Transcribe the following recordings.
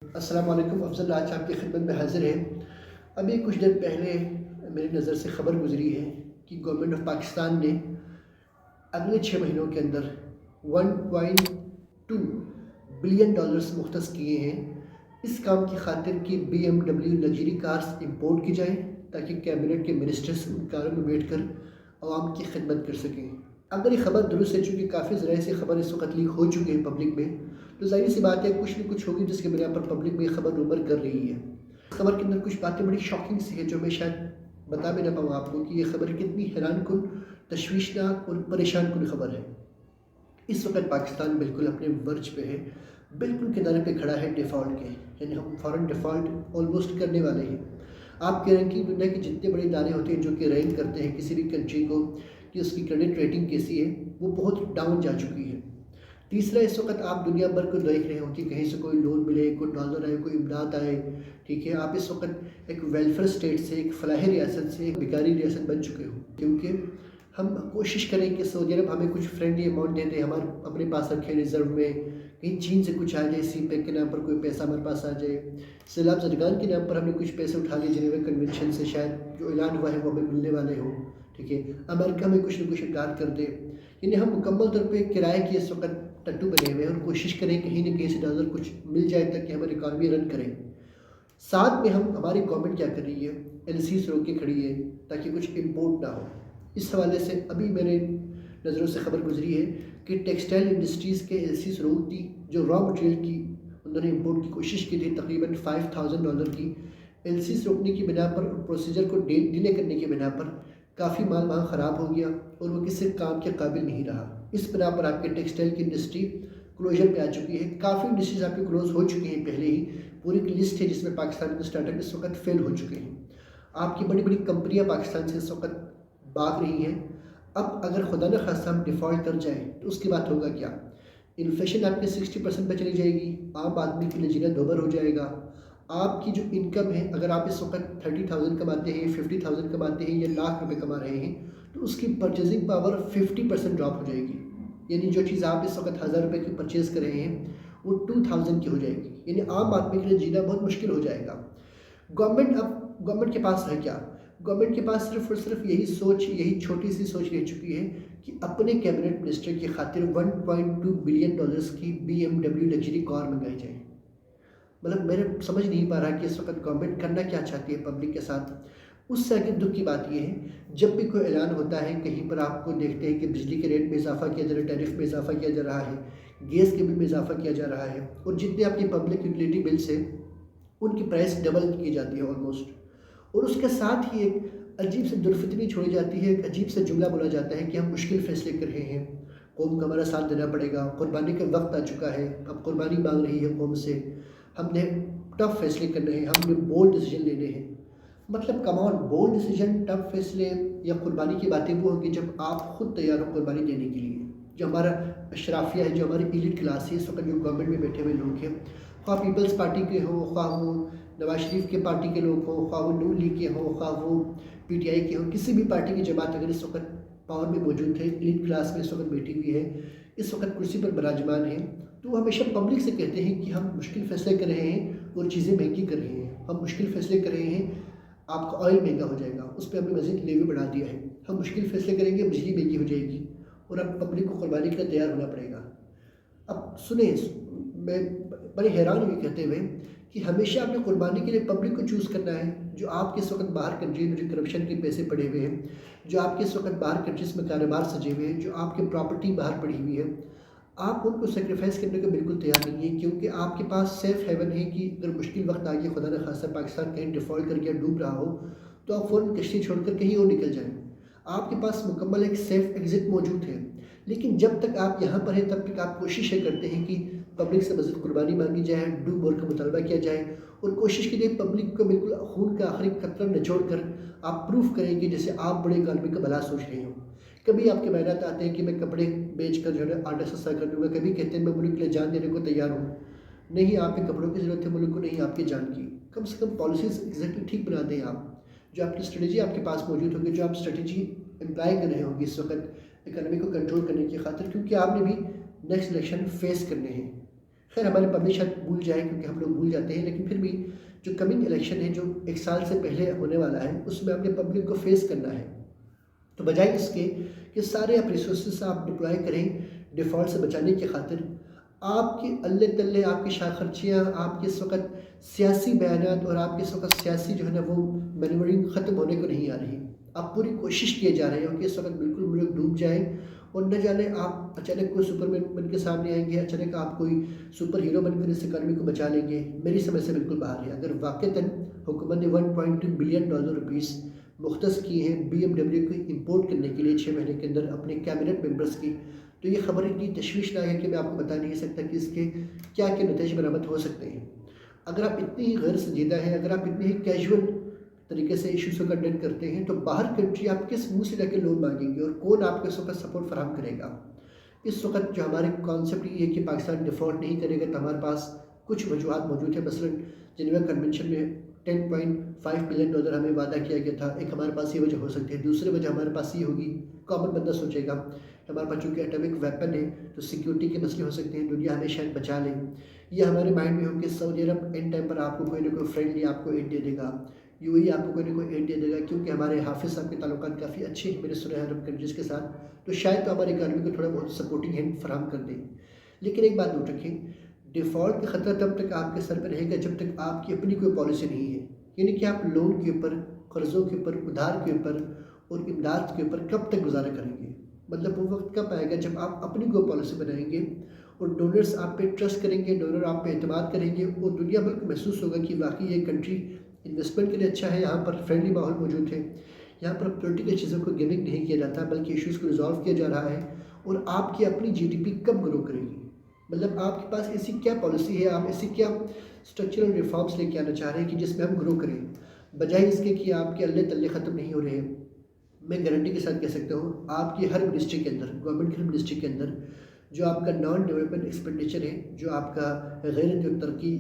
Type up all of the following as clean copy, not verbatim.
السلام علیکم افضل، آج آپ کی خدمت میں حاضر ہے۔ ابھی کچھ دن پہلے میری نظر سے خبر گزری ہے کہ گورنمنٹ آف پاکستان نے اگلے 6 مہینوں کے اندر 1.2 بلین ڈالرز مختص کیے ہیں اس کام کی خاطر کہ BMW لگژری کارز امپورٹ کی جائیں تاکہ کیبنٹ کے منسٹرز ان کاروں میں بیٹھ کر عوام کی خدمت کر سکیں۔ اگر یہ خبر درست ہے، چونکہ کافی ذرائع سے خبر اس وقت لیک ہو چکی ہے پبلک میں، تو ظاہر سی بات ہے کچھ نہ کچھ ہوگی جس کے بنا پر پبلک میں یہ خبر رومر کر رہی ہے۔ خبر کے اندر کچھ باتیں بڑی شاکنگ سی ہے جو میں شاید بتا بھی نہ پاؤں آپ کو کہ یہ خبر کتنی حیران کن، تشویشناک اور پریشان کن خبر ہے۔ اس وقت پاکستان بالکل اپنے ورج پہ ہے، بالکل کنارے پہ کھڑا ہے ڈیفالٹ کے، یعنی ہم فوراً ڈیفالٹ آلموسٹ کرنے والے ہیں۔ آپ کہہ رہے ہیں کہ دنیا کے جتنے بڑے ادارے ہوتے ہیں جو کہ رینک کرتے ہیں کسی بھی کنٹری کو کہ اس کی کریڈٹ ریٹنگ کیسی ہے، وہ بہت ڈاؤن جا چکی ہے۔ تیسرا، اس وقت آپ دنیا بھر کو دیکھ رہے ہوں کہ کہیں سے کوئی لون ملے، کوئی ڈالر آئے، کوئی امداد آئے، ٹھیک ہے۔ آپ اس وقت ایک ویلفیئر اسٹیٹ سے، ایک فلاحی ریاست سے ایک بیکاری ریاست بن چکے ہو، کیونکہ ہم کوشش کریں کہ سعودی عرب ہمیں کچھ فرینڈلی اماؤنٹ دے دے، ہمارے اپنے پاس رکھے ریزرو میں، کہیں چین سے کچھ آ جائے، سی پیک کے نام پر کوئی پیسہ ہمارے پاس آ جائے، سیلاب زدگان کے نام پر ہم نے کچھ پیسے اٹھا لیے جنیوا کنونشن سے، شاید جو اعلان ہوا ہے وہ ہمیں ملنے والے ہوں، ٹھیک ہے۔ امریکہ میں کچھ نہ کچھ امداد کر دے، یعنی ہم مکمل طور پہ کرائے کی اس وقت ٹٹو بنے ہوئے ہیں اور کوشش کریں کہیں نہ کہیں سے ڈالر کچھ مل جائے تاکہ ہماری اکانومی رن کریں۔ ساتھ میں ہماری گورنمنٹ کیا کر رہی ہے، LCs روک کے کھڑی ہے تاکہ کچھ امپورٹ نہ ہو۔ اس حوالے سے ابھی میرے نظروں سے خبر گزری ہے کہ ٹیکسٹائل انڈسٹریز کے LCs روک دی، جو را مٹیریل کی انہوں نے امپورٹ کی کوشش کی تھی تقریباً $5000 کی، LCs روکنے کی بنا پر اور پروسیجر کو ڈیلے کرنے کی بنا پر کافی مال وہاں خراب ہو گیا اور وہ کسی کام کے قابل نہیں رہا۔ اس بنا پر آپ کے ٹیکسٹائل کی انڈسٹری کلوجر پہ آ چکی ہے۔ کافی انڈسٹریز آپ کی کلوز ہو چکی ہیں پہلے ہی، پوری ایک لسٹ ہے جس میں پاکستان کے اسٹارٹ اپ اس وقت فیل ہو چکے ہیں۔ آپ کی بڑی بڑی کمپنیاں پاکستان سے اس وقت بھاگ رہی ہیں۔ اب اگر خدا نہ خواستہ ہم ڈیفالٹ کر جائیں تو اس کے بعد ہوگا کیا؟ انفلیشن آپ کے 60% پہ چلی جائے گی، عام آدمی کے لیے جینا دوبر ہو جائے گا۔ آپ کی جو انکم ہے، اگر آپ اس وقت 30,000 کماتے ہیں، 50,000 کماتے ہیں یا لاکھ روپے کما رہے ہیں، تو اس کی پرچیزنگ پاور 50% ڈراپ ہو جائے گی، یعنی جو چیز آپ اس وقت 1000 روپے کی پرچیز کر رہے ہیں وہ 2000 کی ہو جائے گی، یعنی عام آدمی کے لیے جینا بہت مشکل ہو جائے گا۔ گورنمنٹ کے پاس ہے کیا؟ گورنمنٹ کے پاس صرف اور صرف یہی سوچ، یہی چھوٹی سی سوچ رہ چکی ہے کہ اپنے کیبنٹ منسٹر کی خاطر 1.2 بلین ڈالرز کی BMW لگژری کار منگائی جائے۔ مطلب میرے سمجھ نہیں پا رہا کہ اس وقت گورنمنٹ کرنا کیا چاہتی ہے پبلک کے ساتھ۔ اس سے آگے دکھ کی بات یہ ہے، جب بھی کوئی اعلان ہوتا ہے کہیں پر آپ کو دیکھتے ہیں کہ بجلی کے ریٹ میں اضافہ کیا جا رہا ہے، ٹیرف میں اضافہ کیا جا رہا ہے، گیس کے بل میں اضافہ کیا جا رہا ہے، اور جتنے آپ کی پبلک یوٹیلیٹی بلس ہیں ان کی پرائس ڈبل کی جاتی ہے آلموسٹ، اور اس کے ساتھ ہی ایک عجیب سے درفتنی چھوڑی جاتی ہے، ایک عجیب سے جملہ بولا جاتا ہے کہ ہم مشکل فیصلے کر رہے ہیں، قوم کا ہمارا ساتھ دینا پڑے گا، قربانی کا وقت آ چکا ہے، اب قربانی مانگ رہی ہے قوم سے، ہم نے ٹف فیصلے کرنے ہیں، ہم نے بولڈ ڈیسیجن لینے ہیں۔ مطلب کمان، بولڈ ڈیسیجن، ٹف فیصلے یا قربانی کی باتیں وہ ہوں گی جب آپ خود تیار ہو قربانی دینے کے لیے۔ جو ہمارا اشرافیہ ہے، جو ہماری ایلیٹ کلاس ہے، اس وقت جو گورنمنٹ میں بیٹھے ہوئے لوگ ہیں، خواہ پیپلز پارٹی کے ہوں، خواہ وہ نواز شریف کے پارٹی کے لوگ ہوں، خواہ وہ نون لیگ کے ہوں، خواہ وہ PTI کے ہوں، کسی بھی پارٹی کی جماعت اگر اس وقت پاور میں موجود ہے، ایلیٹ کلاس میں اس وقت بیٹھی ہوئی ہے، اس وقت کرسی پر براجمان ہے، تو وہ ہمیشہ پبلک سے کہتے ہیں کہ ہم مشکل فیصلے کر رہے ہیں اور چیزیں مہنگی کر رہے ہیں، ہم مشکل فیصلے کر رہے ہیں، آپ کا آئل مہنگا ہو جائے گا، اس پہ ہم نے مزید لیوی بڑھا دیا ہے، ہم مشکل فیصلے کریں گے، بجلی مہنگی ہو جائے گی، اور اب پبلک کو قربانی کا تیار ہونا پڑے گا۔ اب سنیں، میں بڑے حیران ہوئی کہتے ہوئے کہ ہمیشہ آپ نے قربانی کے لیے پبلک کو چوز کرنا ہے، جو آپ کے اس وقت باہر کنٹری میں جو کرپشن کے پیسے پڑے ہوئے ہیں، جو آپ کے اس وقت باہر کنٹریز میں کاروبار سجے ہوئے ہیں، جو آپ کے پراپرٹی باہر پڑی ہوئی ہے، آپ ان کو سیکریفائز کرنے کو بالکل تیار نہیں ہے، کیونکہ آپ کے پاس سیف ہیون ہے کہ اگر مشکل وقت آ گیا، خدا نہ خواستہ پاکستان کہیں ڈیفالٹ کر کے ڈوب رہا ہو، تو آپ فوراً کشتی چھوڑ کر کہیں اور نکل جائیں، آپ کے پاس مکمل ایک سیف ایگزٹ موجود ہے۔ لیکن جب تک آپ یہاں پر ہیں تب تک آپ کوشش یہ کرتے ہیں کہ پبلک سے مزید قربانی مانگی جائے، ڈو مور کا مطالبہ کیا جائے، اور کوشش کیجیے پبلک کو بالکل خون کا آخری قطرہ نچوڑ کر آپ پروف کریں کہ جیسے آپ بڑے اکانومی کا بھلا سوچ رہے ہوں۔ کبھی آپ کے بیانات آتے ہیں کہ میں کپڑے بیچ کر جو ہے آٹا سستا کر دوں گا، کبھی کہتے ہیں میں ملک کے لیے جان دینے کو تیار ہوں۔ نہیں، آپ کے کپڑوں کی ضرورت ہے ملک کو، نہیں آپ کی جان کی۔ کم سے کم پالیسیز ایگزیکٹلی ٹھیک بنا دیں آپ، جو آپ کی اسٹریٹجی آپ کے پاس موجود ہوگی، جو آپ اسٹریٹجی امپلائی کر رہے ہوں گے اس وقت اکانومی کو کنٹرول کرنے کی خاطر، کیونکہ آپ نے بھی نیکسٹ الیکشن فیس کرنے ہیں۔ خیر ہمارے پبلک شاید بھول جائیں کیونکہ ہم لوگ بھول جاتے ہیں، لیکن پھر بھی جو کمنگ الیکشن ہے جو 1 سال سے پہلے ہونے والا ہے اس میں آپ نے پبلک کو فیس کرنا ہے، تو بجائے اس کے کہ سارے آپ ریسورسز آپ ڈپلوائے کریں ڈیفالٹ سے بچانے کی خاطر، آپ کی اللہ تلے آپ کی شاہ خرچیاں، آپ کے اس وقت سیاسی بیانات اور آپ کے اس وقت سیاسی جو ہے نا وہ مینورنگ ختم ہونے کو نہیں آ رہی، آپ پوری کوشش کیے جا رہے ہیں کہ اس وقت بالکل ملک ڈوب جائے اور نہ جانے آپ اچانک کوئی سپر مین بن کے سامنے آئیں گے، اچانک آپ کوئی سپر ہیرو بن کر اس اکانومی کو بچا لیں گے، میری سمجھ سے بالکل باہر ہے۔ اگر واقعتاً حکومت نے $1.2 بلین روپیز مختص کیے ہیں بی ایم ڈبلیو کو امپورٹ کرنے کے لیے 6 مہینے کے اندر اپنے کیبنٹ ممبرس کی، تو یہ خبر اتنی تشویشناک ہے کہ میں آپ کو بتا نہیں سکتا کہ اس کے کیا نتائج برآمد ہو سکتے ہیں۔ اگر آپ اتنی ہی غیر سنجیدہ ہیں، اگر آپ اتنی ہی کیجول طریقے سے ایشوز کو کنڈکٹ کرتے ہیں، تو باہر کنٹری آپ کس منہ سے جا کے لون مانگیں گے اور کون آپ کو اس وقت سپورٹ فراہم کرے گا؟ اس وقت جو ہمارے کانسیپٹ یہ ہے کہ پاکستان ڈیفالٹ نہیں کرے گا، تو ہمارے پاس کچھ وجوہات موجود ہیں۔ مثلاً جنیوا کنونشن میں $10.5 بلین ہمیں وعدہ کیا گیا تھا، ایک ہمارے پاس یہ وجہ ہو سکتی ہے۔ دوسری وجہ ہمارے پاس یہ ہوگی، کامن بندہ سوچے گا ہمارے پاس چونکہ ایٹمک ویپن ہے تو سیکیورٹی کے مسئلے ہو سکتے ہیں، دنیا ہمیں شاید بچا لے۔ یہ ہمارے مائنڈ میں ہو کہ سعودی عرب اینڈ ٹائم پر آپ کو کوئی نہ کوئی فرینڈلی آپ کو add they they God, you اے ای آپ کو کوئی نہ کوئی ایڈ دے دے گا، کیونکہ ہمارے حافظ صاحب کے تعلقات کافی اچھے ہیں میرے سنے عرب کنٹریز کے ساتھ، تو شاید تو ہماری اکانومی کو تھوڑا بہت سپورٹنگ ہینڈ فراہم کر دیں۔ لیکن ایک بات نوٹ رکھیں، ڈیفالٹ کا خطرہ تب تک آپ کے سر پہ رہے گا جب تک آپ کی اپنی کوئی پالیسی نہیں ہے، یعنی کہ آپ لون کے اوپر، قرضوں کے اوپر، ادھار کے اوپر اور امداد کے اوپر کب تک گزارا کریں گے؟ مطلب وہ وقت کب آئے گا جب آپ اپنی کوئی پالیسی بنائیں گے اور ڈونرز آپ پہ ٹرسٹ کریں گے، ڈونر آپ پہ اعتماد کریں گے اور دنیا بھر کو محسوس ہوگا کہ واقعی یہ کنٹری انویسٹمنٹ کے لیے اچھا ہے، یہاں پر فرینڈلی ماحول موجود ہے، یہاں پر پولیٹیکل چیزوں کو گیمنگ نہیں کیا جاتا بلکہ ایشوز کو ریزالو کیا جا رہا ہے، اور آپ کی اپنی جی ڈی پی کب گرو کرے گی؟ مطلب آپ کے پاس ایسی کیا پالیسی ہے، آپ ایسی کیا اسٹرکچرل ریفارمس لے کے آنا چاہ رہے ہیں کہ جس میں ہم گرو کریں، بجائے اس کے کہ آپ کے اللہ تلے ختم نہیں ہو رہے ہیں۔ میں گارنٹی کے ساتھ کہہ سکتا ہوں آپ کی ہر منسٹری کے اندر، گورنمنٹ کی ہر منسٹری کے اندر جو آپ کا نان ڈیولپمنٹ ایکسپینڈیچر ہے، جو آپ کا غیر جو ترقی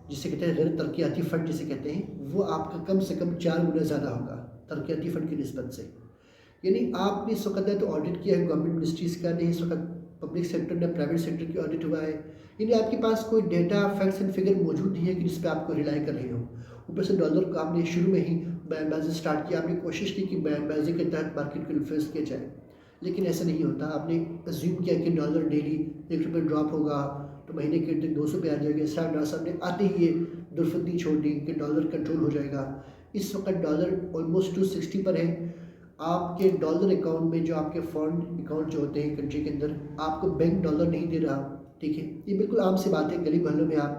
جسے کہتے ہیں غیر ترقیاتی فنڈ جسے کہتے ہیں، وہ آپ کا کم سے کم 4 گنا زیادہ ہوگا ترقیاتی فنڈ کی نسبت سے۔ یعنی آپ نے اس وقت نہ تو آڈٹ کیا ہے گورنمنٹ منسٹریز کا، نہیں اس وقت پبلک سیکٹر نے پرائیویٹ سیکٹر کی آڈٹ ہوا ہے، یعنی آپ کے پاس کوئی ڈیٹا فیکٹس اینڈ فگر موجود نہیں ہے کہ جس پہ آپ کو ریلائی کر رہے ہو۔ اوپر سے ڈالر کو آپ نے شروع میں ہی بیان بازی سٹارٹ کیا، آپ نے کوشش کی کہ بیان بازی کے تحت مارکیٹ کو انفلوئنس کیا جائے، لیکن ایسا نہیں ہوتا۔ آپ نے ازیوم کیا کہ ڈالر ڈیلی $1 ڈراپ ہوگا تو مہینے کے تک 200 پہ آ جائے گا، صاحب نے آتے ہی یہ درفتنی چھوڑ دی کہ ڈالر کنٹرول ہو جائے گا۔ اس وقت ڈالر آلموسٹ 260 پر ہے، آپ کے ڈالر اکاؤنٹ میں جو آپ کے فارن اکاؤنٹ جو ہوتے ہیں کنٹری کے اندر، آپ کو بینک ڈالر نہیں دے رہا، ٹھیک ہے، یہ بالکل عام سی بات ہے، گلی محلوں میں آپ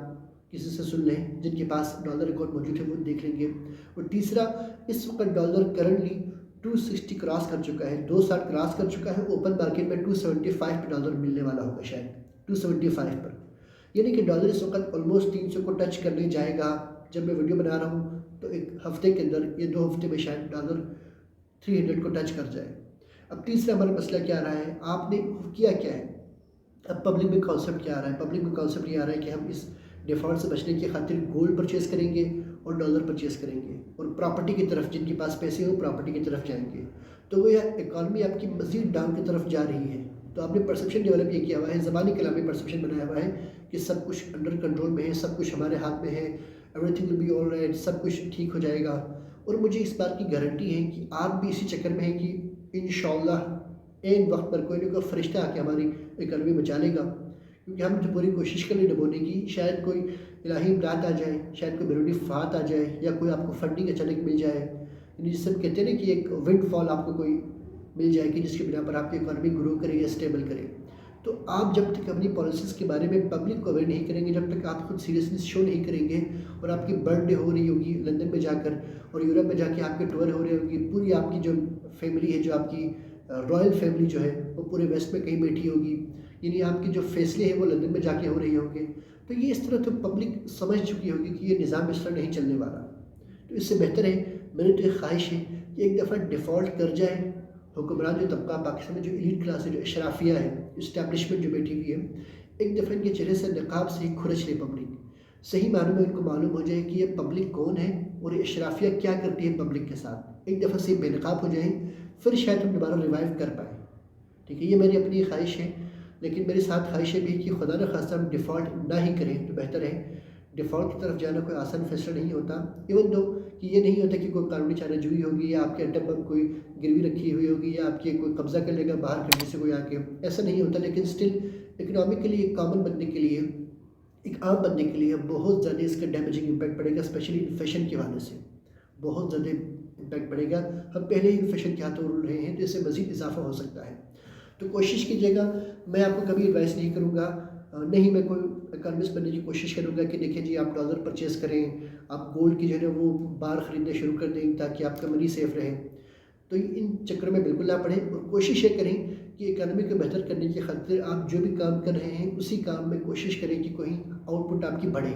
کسی سے سن لیں جن کے پاس ڈالر اکاؤنٹ موجود ہے وہ دیکھ لیں گے۔ اور تیسرا، اس وقت ڈالر کرنٹلی 260 کراس کر چکا ہے، 260 کراس کر چکا ہے، اوپن مارکیٹ میں 275 پہ ڈالر ملنے والا ہوگا شاید 275 پر، یعنی کہ ڈالر اس وقت آلموسٹ 300 کو ٹچ کرنے جائے گا۔ جب میں ویڈیو بنا رہا ہوں تو ایک ہفتے کے اندر، یہ 2 ہفتے میں شاید ڈالر 300 کو ٹچ کر جائے۔ اب تیسرا ہمارا مسئلہ کیا آ رہا ہے، آپ نے کیا کیا ہے؟ اب پبلک میں کانسیپٹ کیا آ رہا ہے؟ پبلک میں کانسیپٹ یہ آ رہا ہے کہ ہم اس ڈیفالٹ سے بچنے کی خاطر گولڈ پرچیز کریں گے اور ڈالر پرچیز کریں گے، اور پراپرٹی کی طرف، جن کے پاس پیسے ہو پراپرٹی کی طرف جائیں گے، تو وہ اکانومی آپ کی مزید ڈاؤن کی طرف جا رہی ہے۔ تو آپ نے پرسیپشن ڈیولپ یہ کیا ہوا ہے، زبانی کلامی پرسیپشن بنایا ہوا ہے کہ سب کچھ انڈر کنٹرول میں ہے، سب کچھ ہمارے ہاتھ میں ہے، everything will be all right, سب کچھ ٹھیک ہو جائے گا۔ اور مجھے اس بات کی گارنٹی ہے کہ آپ بھی اسی چکر میں ہیں کہ انشاءاللہ عین وقت پر کوئی نہ کوئی فرشتہ آ کے ہماری اکانومی بچا لے گا، کیونکہ ہم جو پوری کوشش کر لیں ڈبونے کی، شاید کوئی الہی امداد آ جائے، شاید کوئی بیرونی فات آ جائے، یا کوئی آپ کو فنڈنگ اچانک مل جائے، یعنی جس سے ہم کہتے ہیں نا کہ ایک ونڈ فال آپ کو کوئی مل جائے کہ جس کی بنا پر آپ کی اکانومی گرو کرے یا اسٹیبل کرے۔ تو آپ جب تک اپنی پالیسیز کے بارے میں پبلک کو اویئر نہیں کریں گے، جب تک آپ خود سیریسنس شو نہیں کریں گے، اور آپ کی برتھ ڈے ہو رہی ہوگی لندن میں جا کر اور یورپ میں جا کے آپ کے ٹور ہو رہے ہوگی، پوری آپ کی جو فیملی ہے، جو آپ کی رائل فیملی جو ہے وہ پورے ویسٹ میں کہیں بیٹھی ہوگی، یعنی آپ کے جو فیصلے ہیں وہ لندن میں جا کے ہو رہے ہوں گے، تو یہ اس طرح تو پبلک سمجھ چکی ہوگی کہ یہ نظام اس طرح نہیں چلنے والا۔ تو اس سے بہتر ہے، میری تو ایک خواہش ہے کہ ایک دفعہ ڈیفالٹ کر جائے حکمران جو طبقہ پاکستان میں، جو ایلیٹ کلاس ہے، جو اشرافیہ ہے، اسٹیبلشمنٹ جو بیٹھی ہوئی ہے، ایک دفعہ ان کے چہرے سے نقاب سے ہی کھرچ لے پبلک، صحیح معنوں میں ان کو معلوم ہو جائے کہ یہ پبلک کون ہے اور یہ اشرافیہ کیا کرتی ہے پبلک کے ساتھ، ایک دفعہ سے بے نقاب ہو جائیں، پھر شاید ہم دوبارہ ریوائیو کر پائیں، ٹھیک ہے، یہ میری اپنی خواہش ہے۔ لیکن میری ساتھ خواہش یہ بھی ہے کہ خدا نہ خواستہ ہم ڈیفالٹ نہ ہی کریں تو بہتر ہے۔ ڈیفالٹ کی طرف جانا کوئی آسان فیصلہ نہیں ہوتا، ایون دو کہ یہ نہیں ہوتا کہ کوئی قانونی چارہ جوئی ہوگی یا آپ کے اڈے پر کوئی گروی رکھی ہوئی ہوگی یا آپ کے کوئی قبضہ کر لے گا باہر کنٹری سے کوئی آ کے، ایسا نہیں ہوتا۔ لیکن اسٹل اکنامکلی ایک کامن بندے کے لیے، ایک عام بندے کے لیے بہت زیادہ اس کا ڈیمیجنگ امپیکٹ پڑے گا، اسپیشلی انفلیشن کے حوالے سے بہت زیادہ امپیکٹ پڑے گا۔ ہم پہلے ہی انفلیشن کے ہاتھوں رول رہے ہیں تو اس سے مزید اضافہ ہو سکتا ہے۔ تو کوشش کیجیے گا، میں آپ کو کبھی ایڈوائس نہیں کروں گا، نہیں میں کوئی اکانومسٹ بننے کی کوشش کروں گا کہ دیکھیں جی آپ ڈالر پرچیز کریں، آپ گولڈ کی جو ہے نا وہ بار خریدنا شروع کر دیں تاکہ آپ کا منی سیف رہے۔ تو ان چکروں میں بالکل نہ پڑیں اور کوشش یہ کریں کہ اکانومی کو بہتر کرنے کی خاطر آپ جو بھی کام کر رہے ہیں اسی کام میں کوشش کریں کہ کوئی آؤٹ پٹ آپ کی بڑھے،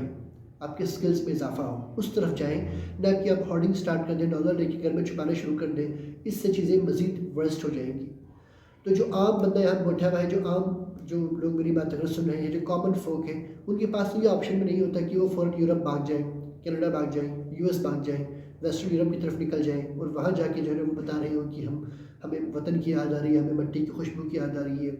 آپ کے سکلز میں اضافہ ہو، اس طرف جائیں، نہ کہ آپ ہارڈنگ سٹارٹ کر دیں، ڈالر لے کے گھر میں چھپانا شروع کر دیں، اس سے چیزیں مزید ورسٹ ہو جائیں گی۔ تو جو عام بندہ یہاں بیٹھا ہوا ہے، جو لوگ میری بات اگر سن رہے ہیں، جو کامن فوک ہیں، ان کے پاس یہ آپشن بھی نہیں ہوتا کہ وہ فوراً یورپ بھاگ جائیں، کینیڈا بھاگ جائیں، یو ایس بھاگ جائیں، ویسٹرن یورپ کی طرف نکل جائیں اور وہاں جا کے جو ہے وہ بتا رہے ہوں کہ ہمیں وطن کی یاد آ رہی ہے، ہمیں مٹی کی خوشبو کی یاد آ رہی ہے۔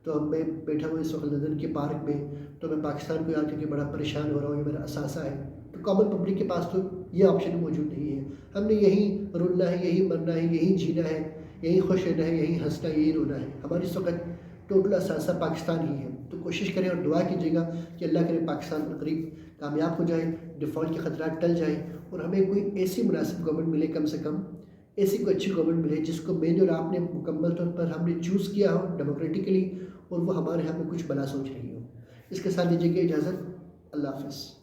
تو اب میں بیٹھا ہوں اس وقت لندن کے پارک میں، تو میں پاکستان کو یاد کر کے بڑا پریشان ہو رہا ہوں، یہ میرا اثاثہ ہے۔ تو کامن پبلک کے پاس تو یہ آپشن موجود نہیں ہے، ہم نے یہیں رولنا ہے، یہیں مرنا ہے، یہیں جینا ہے، یہیں خوش رہنا ہے، یہیں ہنسنا ہے، یہیں رونا ہے۔ ہماری اس وقت ٹوٹل اثاثہ پاکستان ہی ہے۔ تو کوشش کریں اور دعا کیجیے گا کہ اللہ کرے پاکستان قریب کامیاب ہو جائے، ڈیفالٹ کے خطرات ٹل جائیں اور ہمیں کوئی ایسی مناسب گورنمنٹ ملے، کم سے کم ایسی کوئی اچھی گورنمنٹ ملے جس کو میں اور آپ نے مکمل طور پر ہم نے چوز کیا ہو ڈیموکریٹکلی اور وہ ہمارے ہم میں کچھ بلا سوچ رہی ہو۔ اس کے ساتھ دیجیے گا اجازت، اللہ حافظ۔